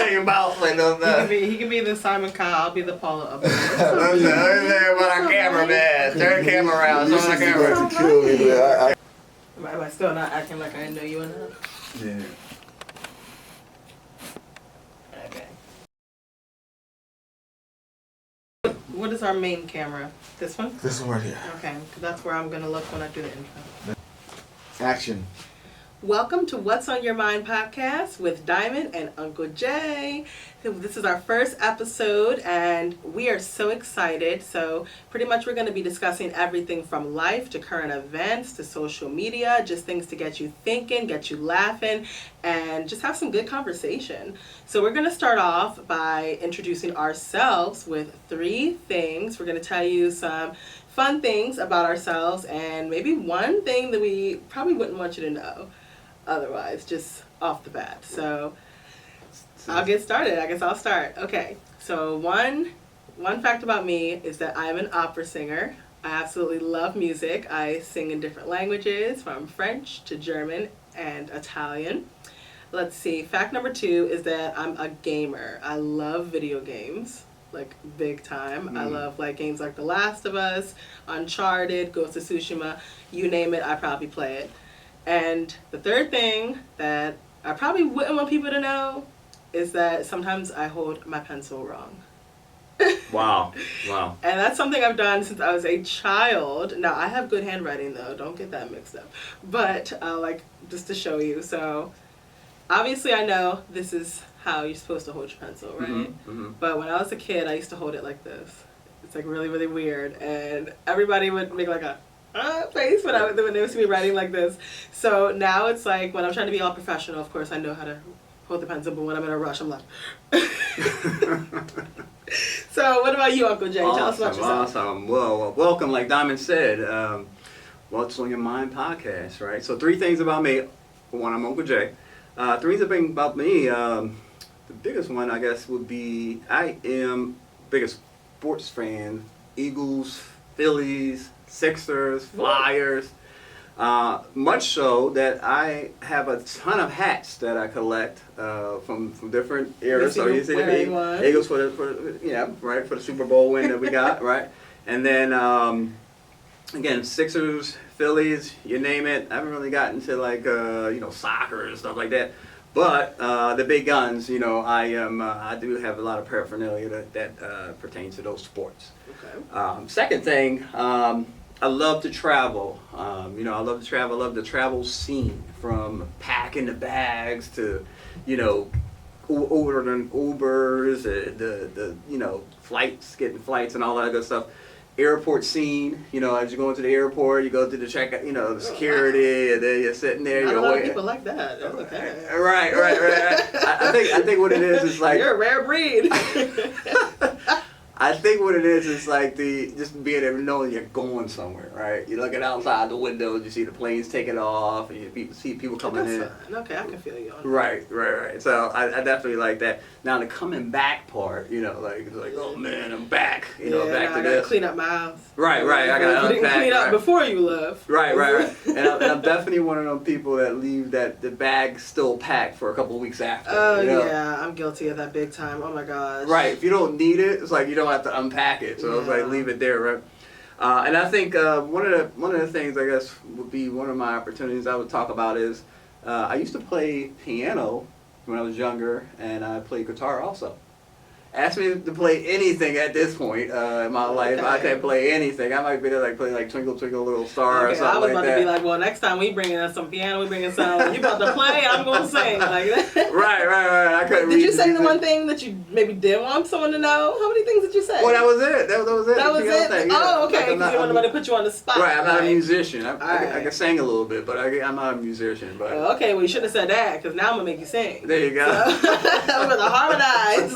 thing about like He can be the Simon Cowell. I'll be the Paula. Let me say about our cameraman. Turn the camera around. Show the camera. To kill me, man. Am I still not acting like I didn't know you enough? Yeah. Okay. What is our main camera? This one? This one right here. Okay, because that's where I'm going to look when I do the intro. Action. Welcome to What's on Your Mind podcast with Diamond and Uncle Jay. This is our first episode and we are so excited. So pretty much we're going to be discussing everything from life to current events to social media, just things to get you thinking, get you laughing, and just have some good conversation. So we're going to start off by introducing ourselves with 3 things. We're going to tell you some fun things about ourselves and maybe one thing that we probably wouldn't want you to know otherwise, just off the bat. So I'll get started. I guess I'll start. Okay, so one fact about me is that I'm an opera singer. I absolutely love music. I sing in different languages, from French to German and Italian. Let's see, fact number 2 is that I'm a gamer. I love video games, like big time. I love like games like The Last of Us, Uncharted, Ghost of Tsushima, you name it, I probably play it. And the third thing that I probably wouldn't want people to know is that sometimes I hold my pencil wrong. Wow. And that's something I've done since I was a child. Now, I have good handwriting, though. Don't get that mixed up. But, like, just to show you. So, obviously, I know this is how you're supposed to hold your pencil, right? Mm-hmm. But when I was a kid, I used to hold it like this. It's, like, really, really weird. And everybody would make, like, a face when they would see me writing like this. So now it's like when I'm trying to be all professional, of course I know how to hold the pencil, but when I'm in a rush, I'm like. So what about you, Uncle Jay? Tell us about yourself. Awesome. Well, welcome, like Diamond said. What's on Your Mind podcast, right? So 3 things about me. For one, I'm Uncle Jay. 3 things about me. The biggest one, I guess, would be I am biggest sports fan. Eagles, Phillies, Sixers, Flyers, much so that I have a ton of hats that I collect from different eras. So you see the Eagles for the Super Bowl win that we got, right? And then again, Sixers, Phillies, you name it. I haven't really gotten to like soccer and stuff like that. But the big guns, I do have a lot of paraphernalia that pertains to those sports. Okay. Second thing, I love to travel. I love to travel. I love the travel scene, from packing the bags to, ordering Ubers, the flights, getting flights and all that good stuff. Airport scene, as you go into the airport, you go through the check, the security, and then you're sitting there. Not a lot of people like that. That's okay. Right. I think what it is like you're a rare breed. I think what it is like just being able to know you're going somewhere, right? You're looking outside the windows, you see the planes taking off, and you see people coming in. Okay, I can feel you on that. Right. So I definitely like that. Now the coming back part, oh man, I'm back. Back to I gotta this. clean up my house. Right. I gotta unpack. Clean up before you left. Right. And I'm definitely one of them people that leave the bag still packed for a couple of weeks after. Oh yeah, I'm guilty of that big time. Oh my gosh. Right. If you don't need it, it's like you don't have to unpack it. So it's like leave it there, right? And I think one of the things I guess would be one of my opportunities I would talk about is I used to play piano when I was younger, and I played guitar also. Ask me to play anything at this point in my life. I can't play anything. I might be able to play like Twinkle Twinkle Little Star or something like that. I was about to be like, well, next time we bring in some piano, we bring in some. You about to play, I'm gonna sing like that. Right. I couldn't. Did you say the one thing that you maybe did want someone to know? How many things did you say? Well, that was it. That was it. That was it. Thing, Oh, okay. Because you didn't want nobody to put you on the spot. Right. I'm not a musician. I can sing a little bit, but I'm not a musician. But okay. Well, you should have said that, because now I'm gonna make you sing. There you go. I'm gonna harmonize.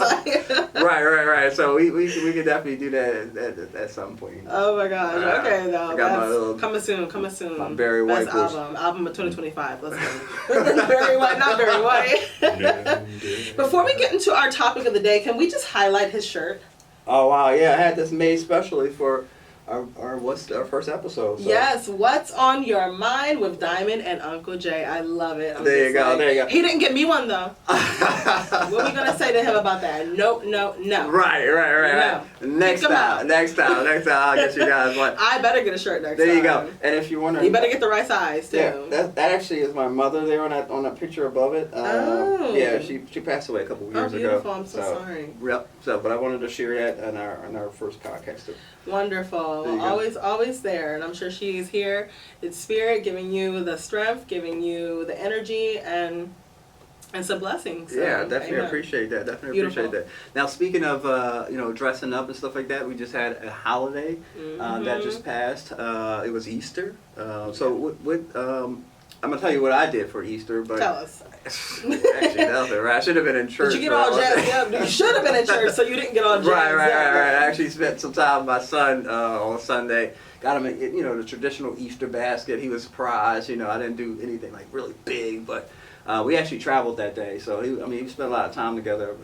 Right. So we could definitely do that at some point. Oh my gosh. Okay, though. I got my little coming soon. My Barry White best album of 2025. Let's go. Barry White, not Barry White. Before we get into our topic of the day, can we just highlight his shirt? Oh wow, yeah, I had this made specially for our first episode. So. Yes, What's on Your Mind with Diamond and Uncle Jay. I love it. There you go. He didn't get me one though. What are we gonna say say to him about that? No, no, no. Right. No. Next Kick 'em out. time, I'll get you guys one. I better get a shirt next time. There you go. And if you're wondering, You better get the right size too. yeah, that actually is my mother there on that picture above it. Oh. Yeah, she passed away a couple of years ago. Beautiful. I'm so sorry. Yep. So, but I wanted to share that on our first podcast too. Wonderful. There you go. Always there. And I'm sure she is here in spirit, giving you the strength, giving you the energy, and some blessings. So, Yeah, definitely amen. appreciate that. Definitely Beautiful. appreciate that. Now, speaking of dressing up and stuff like that, we just had a holiday that just passed. It was Easter. So I'm gonna tell you what I did for Easter, but Tell us. actually nothing. Right? I should have been in church. Did you get all jazzed up? You should have been in church, so you didn't get all jazzed Right. up. I actually spent some time with my son on Sunday. Got him, the traditional Easter basket. He was surprised. I didn't do anything like really big, but we actually traveled that day. So we spent a lot of time together,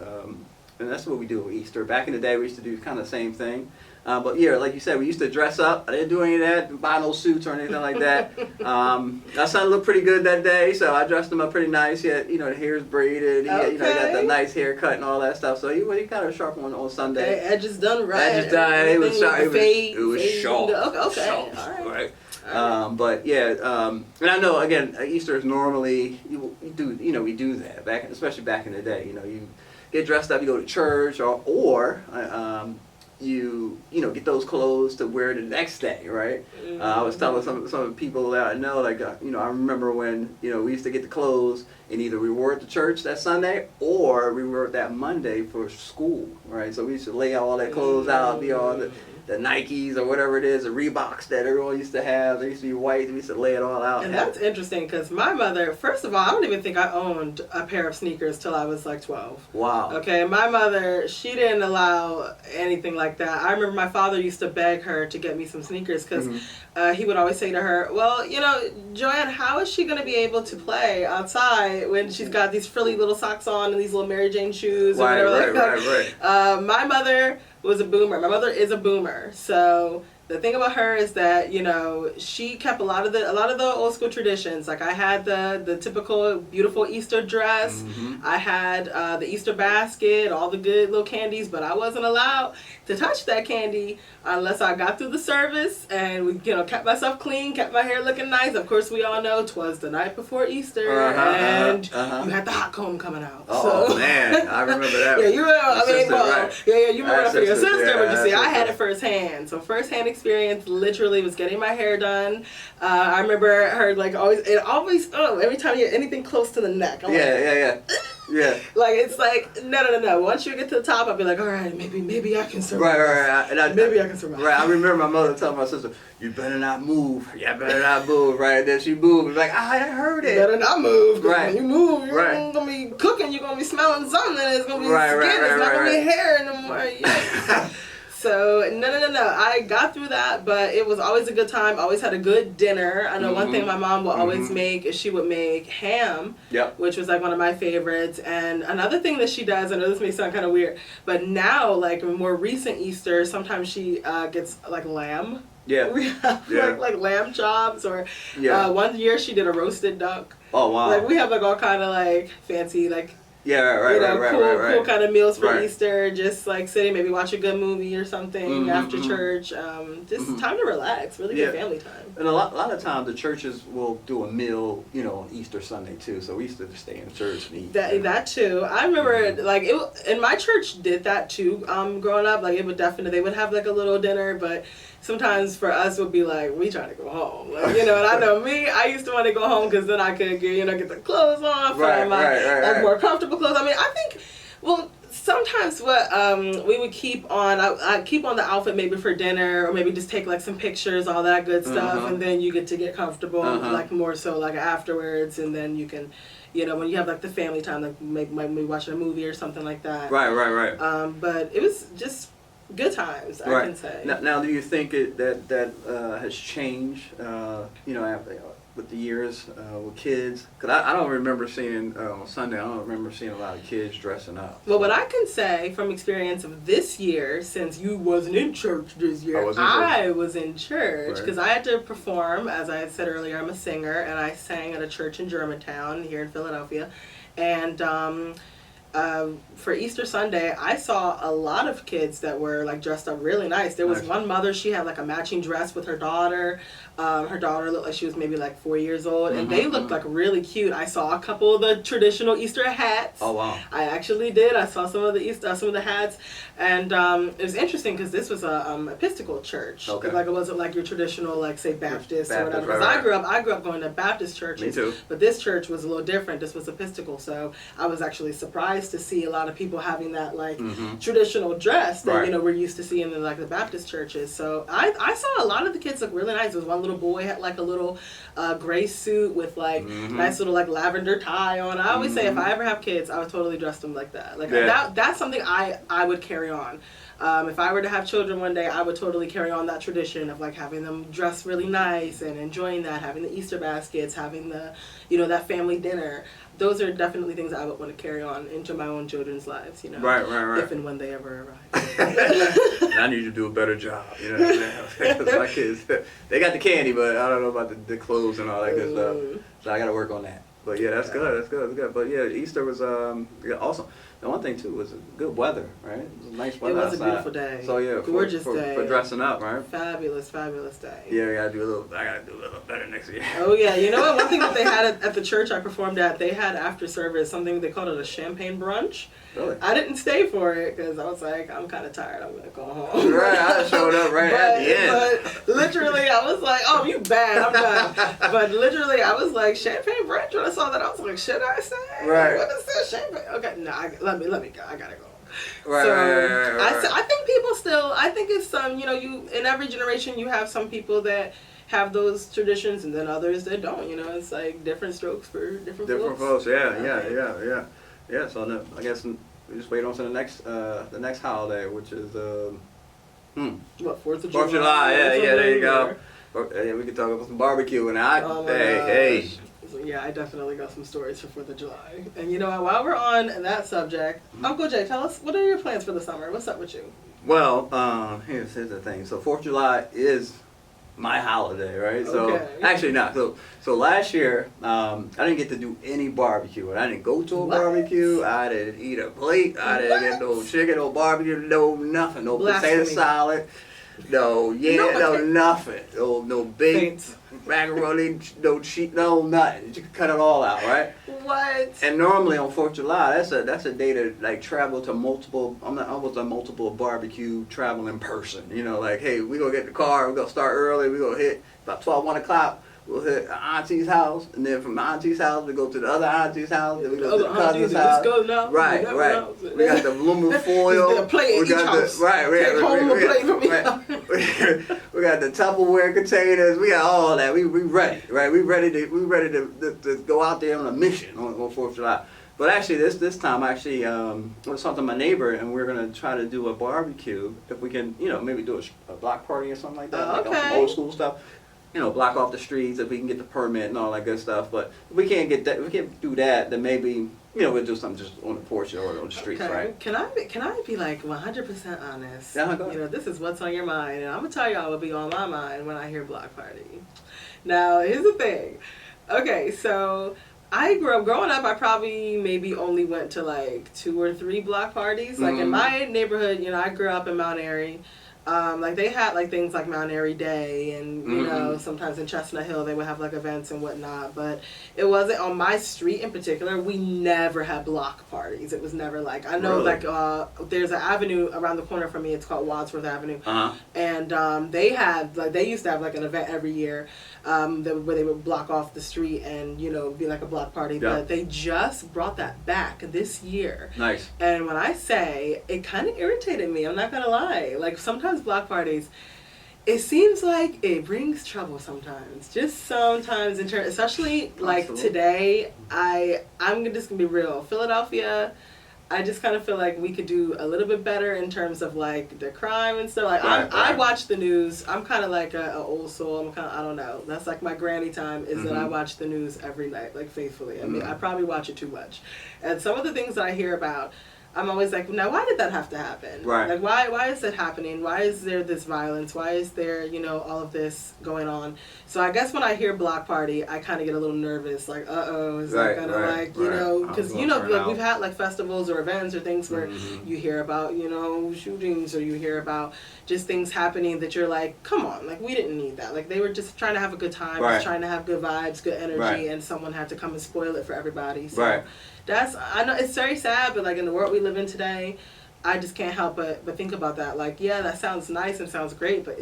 and that's what we do with Easter. Back in the day, we used to do kind of the same thing. But yeah, like you said, we used to dress up. I didn't do any of that, didn't buy no suits or anything like that. My son looked pretty good that day, so I dressed him up pretty nice. He had, the hair's braided. He had, he got the nice haircut and all that stuff. So he kind of sharp on Sunday. Okay, edges done right. Edges done. It was sharp. It was sharp. Okay. Sharp, All right. But yeah, and I know again, Easter is normally we do that especially back in the day. You get dressed up, you go to church, or you get those clothes to wear the next day, right? I was telling some of the people that I know, like I remember when we used to get the clothes and either we wore it to church that Sunday or we wore it that Monday for school, right? So we used to lay all that clothes out, be all the Nikes or whatever it is, the Reeboks that everyone used to have. They used to be white. We used to lay it all out. And that's interesting because my mother, first of all, I don't even think I owned a pair of sneakers till I was like 12. Wow. Okay, my mother, she didn't allow anything like that. I remember my father used to beg her to get me some sneakers because he would always say to her, well, Joanne, how is she going to be able to play outside when she's got these frilly little socks on and these little Mary Jane shoes? Right. My mother was a boomer. My mother is a boomer. So the thing about her is that, she kept a lot of the old school traditions. Like I had the typical beautiful Easter dress. I had the Easter basket, all the good little candies, but I wasn't allowed to touch that candy unless I got through the service and we, kept myself clean, kept my hair looking nice. Of course, we all know 'twas the night before Easter, and you had the hot comb coming out. Oh so. Man, I remember that. Yeah, you remember. You remember that for your sister, but you see, I had it it. firsthand. So firsthand experience, literally, was getting my hair done. I remember her every time you anything close to the neck. I'm Yeah. Like it's like no. Once you get to the top, I'll be like, all right, maybe I can survive. Right. Maybe I can survive. Right. I remember my mother telling my sister, "You better not move. You better not move." Right. And then she moved. Like, I heard it. You better not move. Right. When you move, you're Right. gonna be cooking. You're gonna be smelling something. It's gonna be Right, skin. right, It's not right, gonna be right. hair anymore. Yeah. So no. I got through that, but it was always a good time. Always had a good dinner. I know one thing my mom will always make is she would make ham, which was like one of my favorites. And another thing that she does, I know this may sound kind of weird, but now like more recent Easter, sometimes she gets like lamb. Yeah. We have like lamb chops, or one year she did a roasted duck. Oh wow. Like we have like all kind of like fancy like. Right. Cool kind of meals for Right. Easter. Just like sitting, maybe watch a good movie or something after church. Just time to relax, really good family time. And a lot of times the churches will do a meal, on Easter Sunday too. So we used to just stay in church and eat. That too. I remember like and my church did that too. Growing up, like they would have like a little dinner, but sometimes for us it would be like we trying to go home, like, and I know me. I used to want to go home because then I could get the clothes on, find my more comfortable clothes. I mean, I think sometimes what we would keep on, I'd keep on the outfit maybe for dinner, or maybe just take like some pictures, all that good stuff, and then you get comfortable like more so like afterwards, and then you can. When you have like the family time, like maybe watching a movie or something like that. Right. But it was just good times, I can say. Now, do you think that has changed, with the years with kids? Because I don't remember seeing, on Sunday, I don't remember seeing a lot of kids dressing up. Well, what I can say from experience of this year, since you wasn't in church this year, I was in church because I had to perform. As I had said earlier, I'm a singer, and I sang at a church in Germantown here in Philadelphia. And for Easter Sunday, I saw a lot of kids that were like dressed up really nice. There was Nice. one mother, she had like a matching dress with her daughter. Her daughter looked like she was maybe like 4 years old, and they looked like really cute. I saw a couple of the traditional Easter hats. Oh wow. I actually did. I saw some of the hats, and it was interesting because this was a Episcopal church. Okay. Like it wasn't like your traditional, like say Baptist or whatever. right, Because right. I grew up going to Baptist churches. Me too. But this church was a little different. This was Episcopal, so I was actually surprised to see a lot of people having that like traditional dress that Right. we're used to seeing in like the Baptist churches. So I saw a lot of the kids look really nice. There was one little boy had like a little gray suit with like nice little like lavender tie on. I always say if I ever have kids, I would totally dress them like that. Like that's something I would carry on. If I were to have children one day, I would totally carry on that tradition of like having them dress really nice and enjoying that, having the Easter baskets, having the, that family dinner. Those are definitely things I would want to carry on into my own children's lives, Right. if and when they ever arrive. And I need you to do a better job, Because my kids, they got the candy, but I don't know about the clothes and all that good stuff. So I got to work on that. But yeah, that's good. That's good. But yeah, Easter was awesome. The one thing too was good weather, right? It was nice weather. It was outside. a beautiful day. So yeah, Gorgeous for day. dressing up, right? Fabulous day. Yeah, I gotta do a little better next year. Oh yeah, you know what? One thing that they had at the church I performed at, they had after service something they called it a champagne brunch. Really? I didn't stay for it because I was like, I'm kind of tired. I'm gonna go home. Right, I showed up right at the end. But literally, I was like, oh, you bad. I'm done. But literally, I was like, champagne brunch. When I saw that, I was like, should I say? Right. What is this champagne? Okay, no, let me go. I gotta go. Right, So right. I think people still. I think it's you in every generation you have some people that have those traditions and then others that don't. It's like different strokes for different folks. Yeah. So no, I guess we just wait on to the next holiday, which is What, 4th of July? 4th of July. Yeah. There you go. Yeah, we could talk about some barbecue and hey. So, yeah, I definitely got some stories for 4th of July. And you know what? While we're on that subject, Uncle Jay, tell us, what are your plans for the summer? What's up with you? Well, here's the thing. So 4th of July is my holiday, right? So Okay. actually not. So last year, I didn't get to do any barbecue. I didn't go to a barbecue. I didn't eat a plate. I didn't get no chicken, no barbecue, no nothing. No potato Blasphemy. salad. No nothing. No baked Saints. macaroni, no cheese, no nothing. You can cut it all out, right? What? And normally on 4th of July, that's a day to like travel to multiple. I was on multiple barbecue traveling person. Like hey, we gonna get in the car. We gonna start early. We gonna hit about 1 o'clock. We'll hit auntie's house, and then from auntie's house we go to the other auntie's house. Then we go to the cousin's house. Go now. Right. We got the aluminum foil. Get a plate we in each got house. Right. Take home a plate from me. We got the Tupperware containers. We got all that. We ready, right? We ready to go out there on a mission on 4th of July. But actually, this time I was talking to my neighbor, and we're gonna try to do a barbecue if we can, maybe do a block party or something like that, like on some Okay. old school stuff. Block off the streets if we can get the permit and all that good stuff. But if we can't get that, if we can't do that, then maybe we'll do something just on the porch or on the streets, Okay. right? Can I be like 100% honest? Yeah, go ahead. This is what's on your mind, and I'm gonna tell y'all what be on my mind when I hear block party. Now, here's the thing. Okay, so I growing up, I probably maybe only went to like 2 or 3 block parties. Like in my neighborhood, I grew up in Mount Airy. Like they had like things like Mount Airy Day, and sometimes in Chestnut Hill they would have like events and whatnot. But it wasn't on my street in particular. We never had block parties. It was never like I know Really? like there's an avenue around the corner from me. It's called Wadsworth Avenue, and they used to have like an event every year where they would block off the street and be like a block party. Yeah. But they just brought that back this year. Nice. And when I say, it kind of irritated me, I'm not gonna lie. Like sometimes block parties, it seems like it brings trouble sometimes. Just sometimes, especially like Absolutely. today. I'm just gonna be real. Philadelphia, I just kind of feel like we could do a little bit better in terms of like the crime and stuff. Like Right. I watch the news. I'm kind of like a old soul. I don't know. That's like my granny time is that I watch the news every night, like faithfully. I mean, I probably watch it too much. And some of the things that I hear about I'm always like, now why did that have to happen? Right. Like why is it happening? Why is there this violence? Why is there, you know, all of this going on? So I guess when I hear block party, I kind of get a little nervous, like, is that gonna like, you know, because you know, like we've had like festivals or events or things where you hear about, you know, shootings, or you hear about just things happening that you're like, come on, like we didn't need that. Like they were just trying to have a good time, just trying to have good vibes, good energy, and someone had to come and spoil it for everybody. So I know it's very sad, but like in the world we live in today, I just can't help but think about that. Like, yeah, that sounds nice and sounds great, but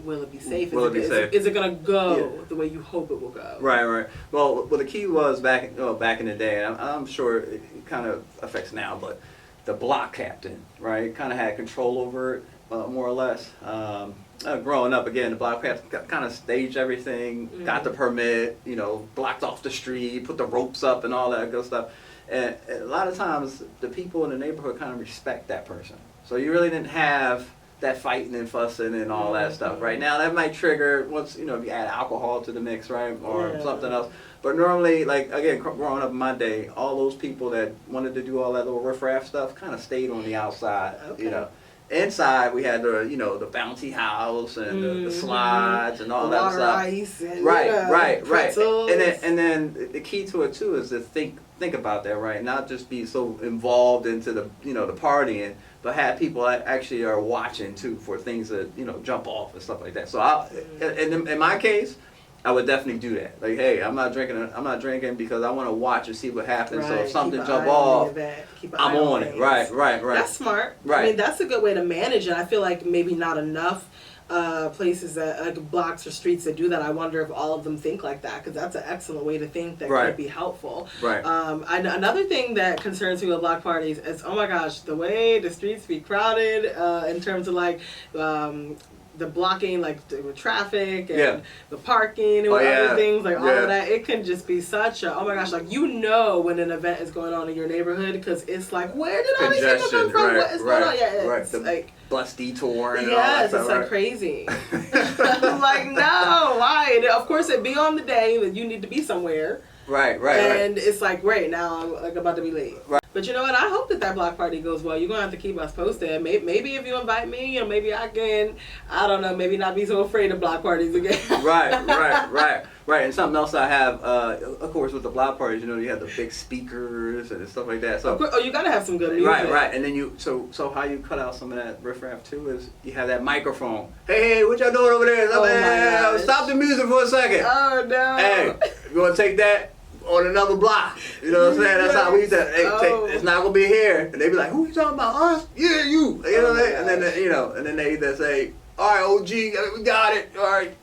will it be safe? Is it gonna go the way you hope it will go? Right. Well, the key was back in the day, and I'm sure it kind of affects now, but the block captain, right, kind of had control over it, more or less. Growing up, again, the block captain kind of staged everything, got the permit, you know, blocked off the street, put the ropes up and all that good stuff. And a lot of times, the people in the neighborhood kind of respect that person. So you really didn't have that fighting and fussing and all that stuff. Right now, that might trigger once, you know, if you add alcohol to the mix, right, or something else. But normally, like, again, growing up in my day, all those people that wanted to do all that little riffraff stuff kind of stayed on the outside, you know. Inside, we had the, you know, the bouncy house and the slides and all that stuff. Ice and, right. Pretzels. And then the key to it too is to think about that, right? Not just be so involved into the, you know, the partying, but have people that actually are watching too for things that, you know, jump off and stuff like that. So in my case, I would definitely do that. Like, hey, I'm not drinking because I want to watch and see what happens. So if something jump off, I'm on it. Right. That's smart. Right. I mean, that's a good way to manage it. I feel like maybe not enough places that like blocks or streets that do that. I wonder if all of them think like that, because that's an excellent way to think that could be helpful. Right. Another thing that concerns me with block parties is, oh my gosh, the way the streets be crowded in terms of like the blocking, like the traffic and the parking and other things, like all of that. It can just be such a, oh my gosh, like you know when an event is going on in your neighborhood, because it's like, where did all these people come from? What is going on? Yeah, it's like bus detour and all that stuff. It's like crazy. I'm like, no, why? And of course, it'd be on the day that you need to be somewhere. Right. And it's like, great, now I'm like about to be late. Right. But you know what? I hope that block party goes well. You're going to have to keep us posted. Maybe if you invite me, you know, maybe I can, I don't know, maybe not be so afraid of block parties again. Right. And something else I have, of course, with the block parties, you know, you have the big speakers and stuff like that. So, you got to have some good music. Right. And then so how you cut out some of that riffraff too is you have that microphone. Hey, what y'all doing over there? Stop the music for a second. Oh, no. Hey, you want to take that on another block? You know what I'm saying? That's how we said, hey, it's not going to be here. And they be like, who you talking about? Us? Yeah, you. You know what I'm saying? And then they either say, all right, OG, we got it. All right.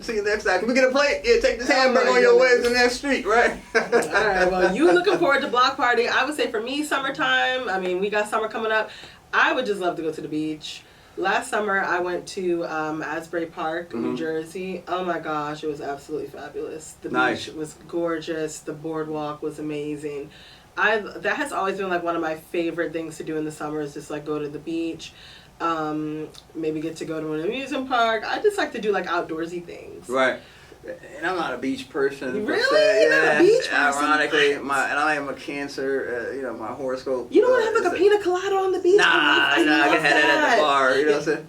See you next time. Can we get a plate? Yeah, take this hamburger on your way to the next street, right? All right, well, you looking forward to block party. I would say for me, summertime, I mean, we got summer coming up. I would just love to go to the beach. Last summer, I went to Asbury Park, New Jersey. Oh my gosh, it was absolutely fabulous. The beach was gorgeous. The boardwalk was amazing. That has always been like one of my favorite things to do in the summer, is just like go to the beach. Maybe get to go to an amusement park. I just like to do like outdoorsy things. Right. And I'm not a beach person. Really? You're not a beach person? Ironically, and I am a Cancer. You know, my horoscope. You don't want to have like a pina colada on the beach? Nah, I can have that at the bar. You know what I'm saying?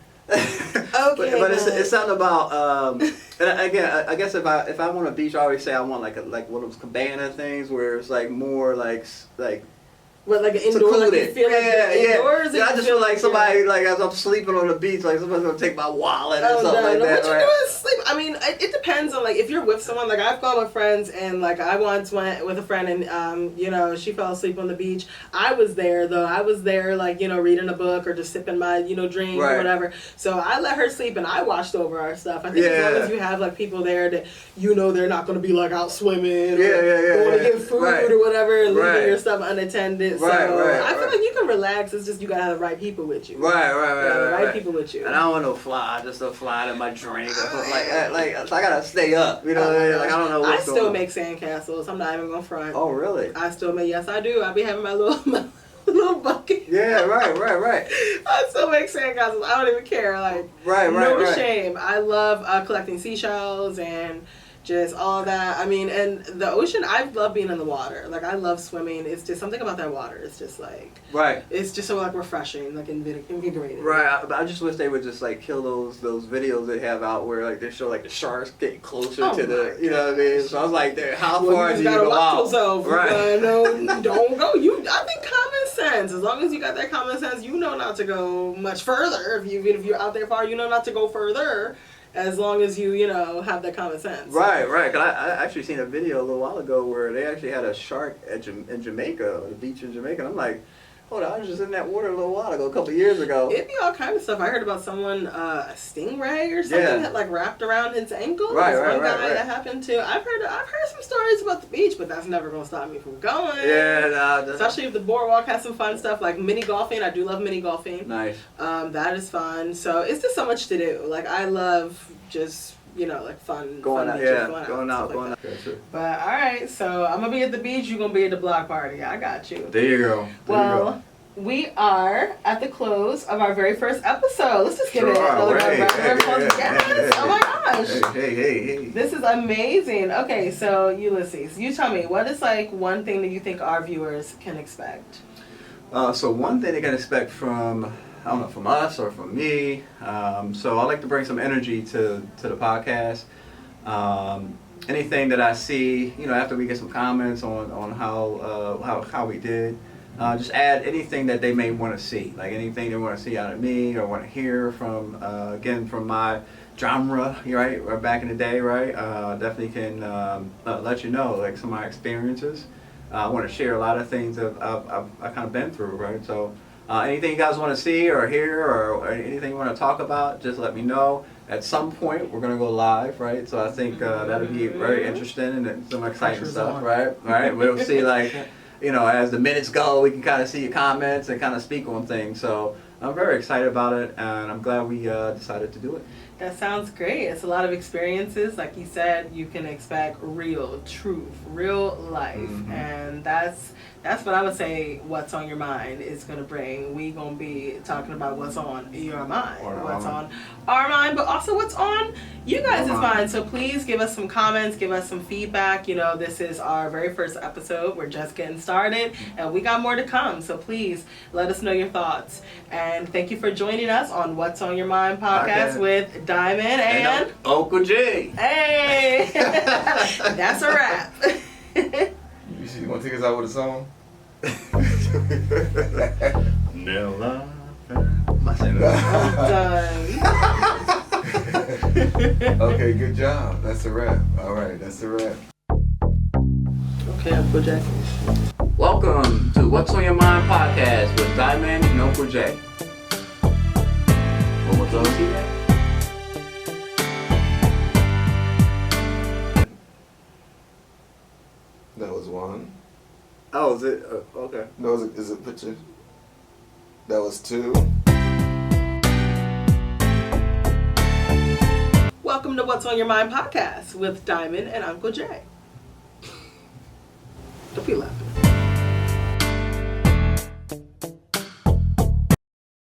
Okay. But it's something about. And again, I guess if I want a beach, I always say I want like one of those cabana things where it's like more like. What, like an indoor, like you feel like indoors? Yeah, I just feel like somebody, like as I'm sleeping on the beach, like somebody's gonna take my wallet or something like that. What you doing sleep? I mean, it depends on like if you're with someone. Like I've gone with friends, and like I once went with a friend, and you know, she fell asleep on the beach. I was there though. I was there, like, you know, reading a book or just sipping my, you know, drink or whatever. So I let her sleep, and I watched over our stuff. I think as long as you have like people there that you know they're not gonna be like out swimming or going to get food or whatever, and leaving your stuff unattended. So I feel like you can relax. It's just you gotta have the right people with you. Right people with you. And I don't want no fly, just a fly in my drink or something like so I gotta stay up. You know what I mean? Like I don't know what's going on. I still make sandcastles. I'm not even gonna front. Oh really? I still make. Yes, I do. I be having my little bucket. Yeah, right. I still make sandcastles. I don't even care. Like no shame. I love collecting seashells and just all that. I mean, and the ocean, I love being in the water. Like, I love swimming. It's just something about that water. It's just like, Right. it's just so like refreshing, like invigorating. Right, I just wish they would just like kill those videos they have out where like they show like the sharks getting closer to the, you know what I mean? So I was like, how far do you go out? Yourself. Right. No, don't go. I think common sense. As long as you got that common sense, you know not to even if you're out there far, you know not to go further. As long as you have that common sense. Right. Cause I actually seen a video a little while ago where they actually had a shark in Jamaica, the beach in Jamaica. And I'm like, hold on, I was just in that water a little while ago, a couple of years ago. It'd be all kind of stuff. I heard about someone, a stingray or something that like wrapped around his ankle. There's one guy that happened to. I've heard some stories about the beach, but that's never gonna stop me from going. Yeah, especially if the boardwalk has some fun stuff like mini golfing. I do love mini golfing. Nice. That is fun. So it's just so much to do. Like I love just like fun. Going fun out, nature, going out. But all right, so I'm gonna be at the beach. You're gonna be at the block party. I got you. There you go. We are at the close of our very first episode. Let's just give it another round of applause. Yes! Oh my gosh! Hey. This is amazing. Okay, so Ulysses, you tell me, what is like one thing that you think our viewers can expect? So one thing they can expect from, I don't know, from us or from me. So I like to bring some energy to the podcast. Anything that I see, after we get some comments on how we did. Just add anything that they may want to see, like anything they want to see out of me or want to hear from, again, from my genre, right, or back in the day, right, definitely can let you know, like, some of my experiences. I want to share a lot of things that I've kind of been through, right, so anything you guys want to see or hear or anything you want to talk about, just let me know. At some point, we're going to go live, right, so I think that'll be very interesting and some exciting stuff, right, we'll see, like, as the minutes go, we can kind of see your comments and kind of speak on things. So I'm very excited about it, and I'm glad we decided to do it. That sounds great. It's a lot of experiences. Like you said, you can expect real truth, real life. Mm-hmm. And that's what I would say what's on your mind is going to bring. We going to be talking about what's on your mind, what's on our mind, but also what's on you guys' mind. So please give us some comments, give us some feedback. This is our very first episode. We're just getting started, and we got more to come. So please let us know your thoughts. And thank you for joining us on What's on Your Mind podcast with Diamond and Uncle J. Hey, that's a wrap. You want to take us out with a song? No, I'm done. Okay, good job. That's a wrap. All right, that's a wrap. Okay, Uncle J. Welcome to What's on Your Mind podcast with Diamond and Uncle J. One more time. That was one. Oh, is it? Okay. No, is it picture? That was two. Welcome to What's on Your Mind podcast with Diamond and Uncle J. Don't be laughing.